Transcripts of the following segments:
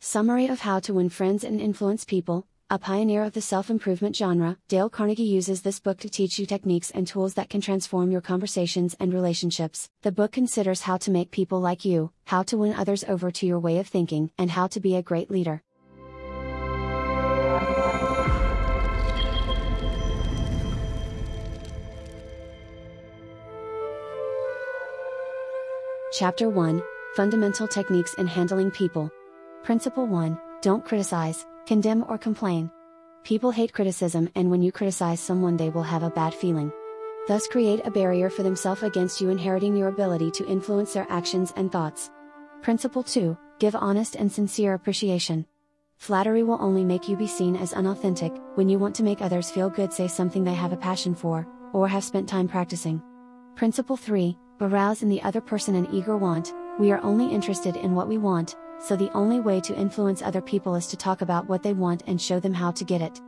Summary of How to Win Friends and Influence People. A pioneer of the self-improvement genre, Dale Carnegie uses this book to teach you techniques and tools that can transform your conversations and relationships. The book considers how to make people like you, how to win others over to your way of thinking, and how to be a great leader. Chapter 1, Fundamental Techniques in Handling People. Principle 1, Don't criticize, condemn or complain. People hate criticism, and when you criticize someone they will have a bad feeling. Thus create a barrier for themselves against you, inheriting your ability to influence their actions and thoughts. Principle 2, Give honest and sincere appreciation. Flattery will only make you be seen as unauthentic. When you want to make others feel good, say something they have a passion for, or have spent time practicing. Principle 3, Arouse in the other person an eager want. We are only interested in what we want, so the only way to influence other people is to talk about what they want and show them how to get it.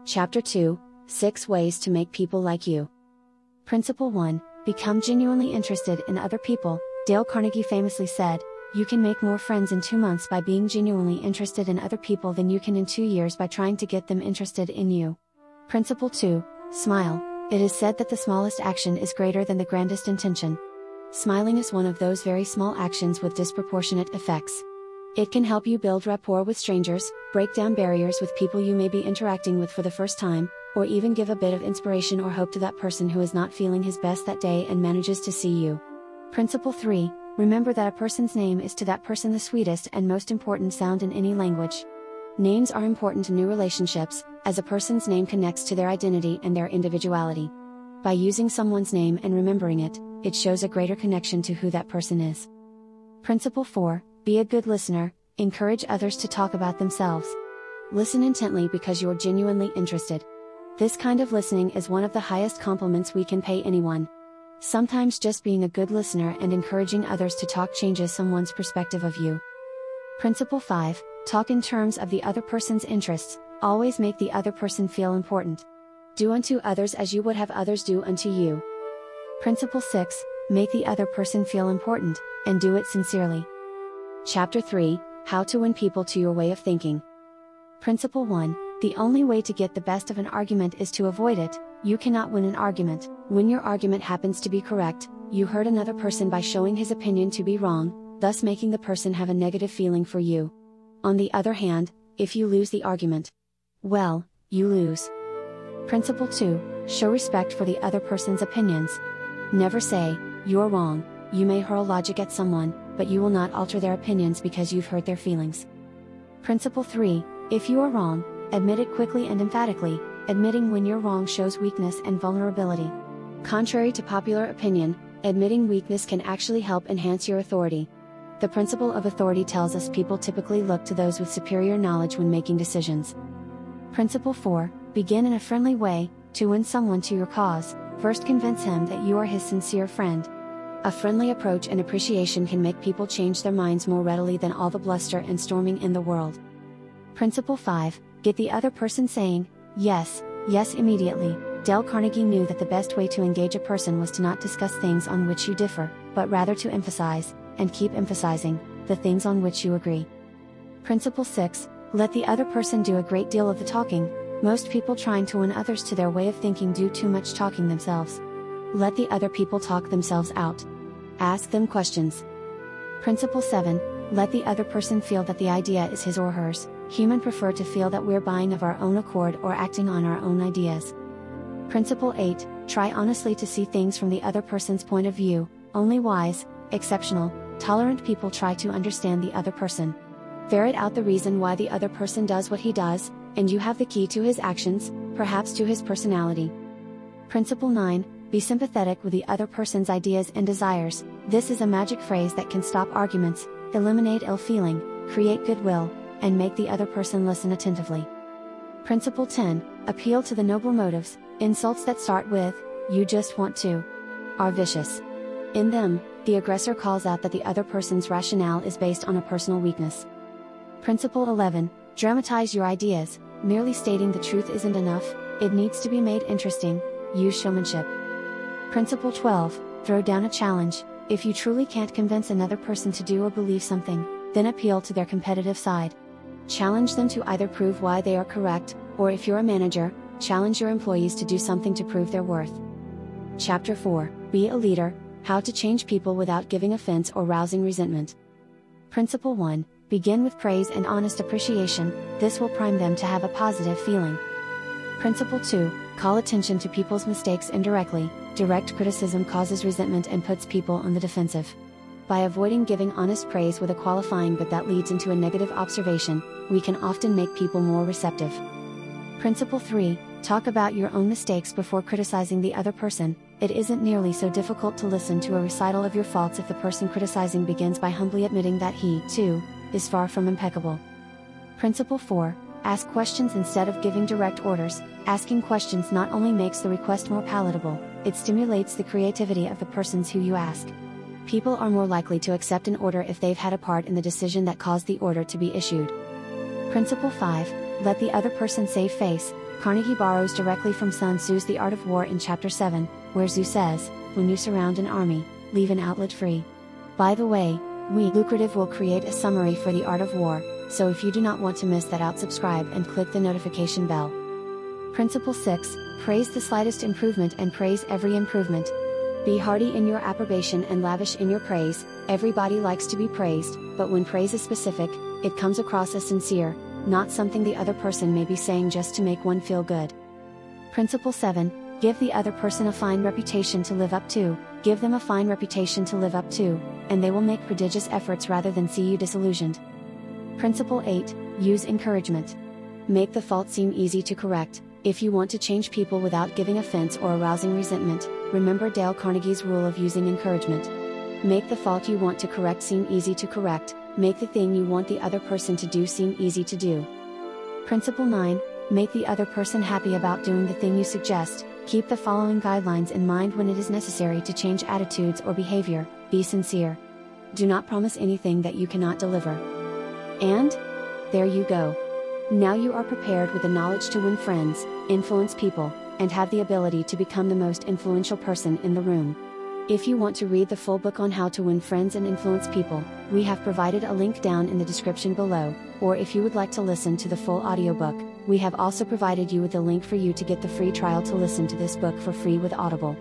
Chapter 2, 6 Ways to Make People Like You. Principle 1, Become genuinely interested in other people. Dale Carnegie famously said, "You can make more friends in 2 months by being genuinely interested in other people than you can in 2 years by trying to get them interested in you." Principle 2, Smile. It is said that the smallest action is greater than the grandest intention. Smiling is one of those very small actions with disproportionate effects. It can help you build rapport with strangers, break down barriers with people you may be interacting with for the first time, or even give a bit of inspiration or hope to that person who is not feeling his best that day and manages to see you. Principle 3, Remember that a person's name is to that person the sweetest and most important sound in any language. Names are important to new relationships, as a person's name connects to their identity and their individuality. By using someone's name and remembering it, it shows a greater connection to who that person is. Principle 4, Be a good listener. Encourage others to talk about themselves. Listen intently because you're genuinely interested. This kind of listening is one of the highest compliments we can pay anyone. Sometimes just being a good listener and encouraging others to talk changes someone's perspective of you. Principle 5, Talk in terms of the other person's interests. Always make the other person feel important. Do unto others as you would have others do unto you. Principle 6, Make the other person feel important, and do it sincerely. Chapter 3, How to Win People to Your Way of Thinking. Principle 1, The only way to get the best of an argument is to avoid it. You cannot win an argument when your argument happens to be correct. You hurt another person by showing his opinion to be wrong, thus making the person have a negative feeling for you. On the other hand, if you lose the argument, well, you lose. Principle 2, Show respect for the other person's opinions. Never say, "You're wrong." You may hurl logic at someone, but you will not alter their opinions because you've hurt their feelings. Principle 3, If you are wrong, admit it quickly and emphatically. Admitting when you're wrong shows weakness and vulnerability. Contrary to popular opinion, admitting weakness can actually help enhance your authority. The principle of authority tells us people typically look to those with superior knowledge when making decisions. Principle 4, Begin in a friendly way. To win someone to your cause, first convince him that you are his sincere friend. A friendly approach and appreciation can make people change their minds more readily than all the bluster and storming in the world. Principle 5, Get the other person saying, yes, yes immediately. Dale Carnegie knew that the best way to engage a person was to not discuss things on which you differ, but rather to emphasize, and keep emphasizing, the things on which you agree. Principle 6, Let the other person do a great deal of the talking. Most people trying to win others to their way of thinking do too much talking themselves. Let the other people talk themselves out. Ask them questions. Principle 7, Let the other person feel that the idea is his or hers. Humans prefer to feel that we're buying of our own accord or acting on our own ideas. Principle 8, Try honestly to see things from the other person's point of view. Only wise, exceptional, tolerant people try to understand the other person. Ferret out the reason why the other person does what he does, and you have the key to his actions, perhaps to his personality. Principle 9, Be sympathetic with the other person's ideas and desires. This is a magic phrase that can stop arguments, eliminate ill feeling, create goodwill, and make the other person listen attentively. Principle 10, Appeal to the noble motives. Insults that start with, "You just want to," are vicious. In them, the aggressor calls out that the other person's rationale is based on a personal weakness. Principle 11, Dramatize your ideas. Merely stating the truth isn't enough, it needs to be made interesting. Use showmanship. Principle 12, Throw down a challenge. If you truly can't convince another person to do or believe something, then appeal to their competitive side. Challenge them to either prove why they are correct, or if you're a manager, challenge your employees to do something to prove their worth. Chapter 4, Be a Leader, How to Change People Without Giving Offense or Rousing Resentment. Principle 1, Begin with praise and honest appreciation, this will prime them to have a positive feeling. Principle 2, Call attention to people's mistakes indirectly, direct criticism causes resentment and puts people on the defensive. By avoiding giving honest praise with a qualifying but that leads into a negative observation, we can often make people more receptive. Principle 3, Talk about your own mistakes before criticizing the other person, it isn't nearly so difficult to listen to a recital of your faults if the person criticizing begins by humbly admitting that he, too, is far from impeccable. Principle 4, Ask questions instead of giving direct orders, asking questions not only makes the request more palatable, it stimulates the creativity of the persons who you ask. People are more likely to accept an order if they've had a part in the decision that caused the order to be issued. Principle 5, Let the other person save face, Carnegie borrows directly from Sun Tzu's The Art of War in Chapter 7, where Tzu says, when you surround an army, leave an outlet free. By the way, Lucrative will create a summary for The Art of War, so if you do not want to miss that out, subscribe and click the notification bell. Principle 6, Praise the slightest improvement and praise every improvement. Be hearty in your approbation and lavish in your praise, everybody likes to be praised, but when praise is specific, it comes across as sincere, not something the other person may be saying just to make one feel good. Principle 7, Give the other person a fine reputation to live up to, give them a fine reputation to live up to, and they will make prodigious efforts rather than see you disillusioned. Principle 8, Use encouragement. Make the fault seem easy to correct. If you want to change people without giving offense or arousing resentment, remember Dale Carnegie's rule of using encouragement. Make the fault you want to correct seem easy to correct, make the thing you want the other person to do seem easy to do. Principle 9, Make the other person happy about doing the thing you suggest. Keep the following guidelines in mind when it is necessary to change attitudes or behavior. Be sincere. Do not promise anything that you cannot deliver. And there you go. Now you are prepared with the knowledge to win friends, influence people, and have the ability to become the most influential person in the room. If you want to read the full book on how to win friends and influence people, we have provided a link down in the description below, or if you would like to listen to the full audiobook, we have also provided you with a link for you to get the free trial to listen to this book for free with Audible.